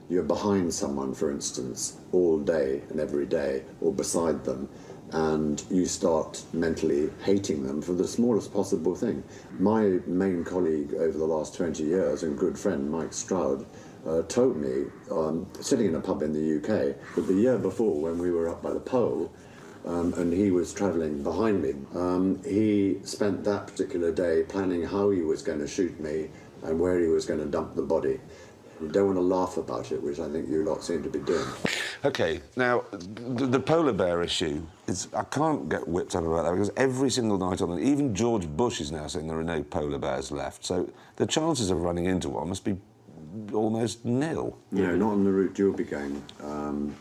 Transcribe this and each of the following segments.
you're behind someone, for instance, all day and every day, or beside them, and you start mentally hating them for the smallest possible thing. My main colleague over the last 20 years and good friend, Mike Stroud, told me, sitting in a pub in the UK, that the year before, when we were up by the pole, and he was travelling behind me, he spent that particular day planning how he was going to shoot me and where he was going to dump the body. You don't want to laugh about it, which I think you lot seem to be doing. OK, now, the polar bear issue, I can't get whipped up about that, because every single night on it, even George Bush is now saying there are no polar bears left, so the chances of running into one must be almost nil. No, not on the route you'll be going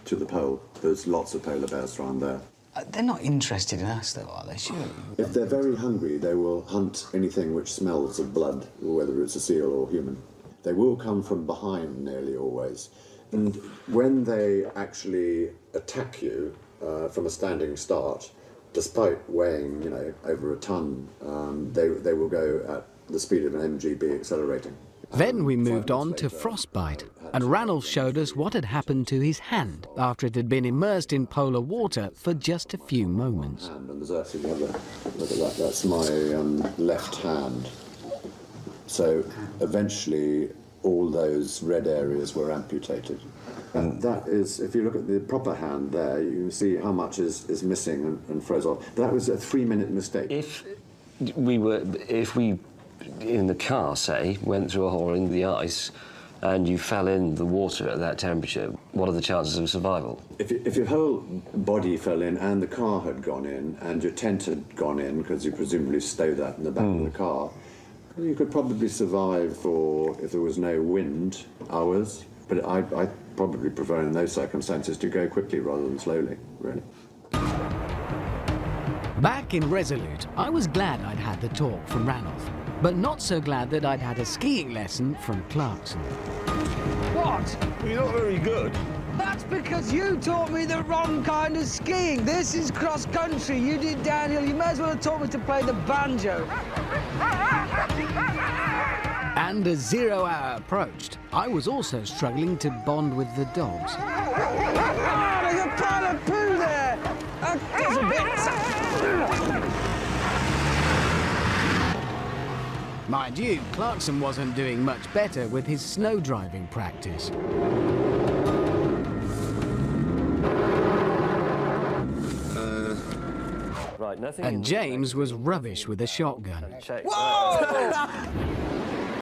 to the pole. There's lots of polar bears around there. They're not interested in us, though, are they, surely? If they're very hungry, they will hunt anything which smells of blood, whether it's a seal or human. They will come from behind nearly always. And when they actually attack you from a standing start, despite weighing, you know, over a ton, they will go at the speed of an MGB accelerating. Then we moved on to frostbite, and Ranulph showed us what had happened to his hand after it had been immersed in polar water for just a few moments. And there's actually look at that, that's my left hand. So eventually all those red areas were amputated. And that is, if you look at the proper hand there, you can see how much is missing and froze off. That was a 3-minute mistake. If we, in the car, say, went through a hole in the ice and you fell in the water at that temperature, what are the chances of survival? If your whole body fell in and the car had gone in and your tent had gone in, because you presumably stowed that in the back of the car, you could probably survive for, if there was no wind, hours. But I probably prefer in those circumstances to go quickly rather than slowly, really. Back in Resolute, I was glad I'd had the talk from Ranulph, but not so glad that I'd had a skiing lesson from Clarkson. What? You're not very good. That's because you taught me the wrong kind of skiing. This is cross-country. You did downhill. You may as well have taught me to play the banjo. And as 0 hour approached, I was also struggling to bond with the dogs. Oh, there's a pile of poo there. There's a bit. Mind you, Clarkson wasn't doing much better with his snow driving practice. Right, nothing. And James was rubbish with a shotgun. Check. Whoa!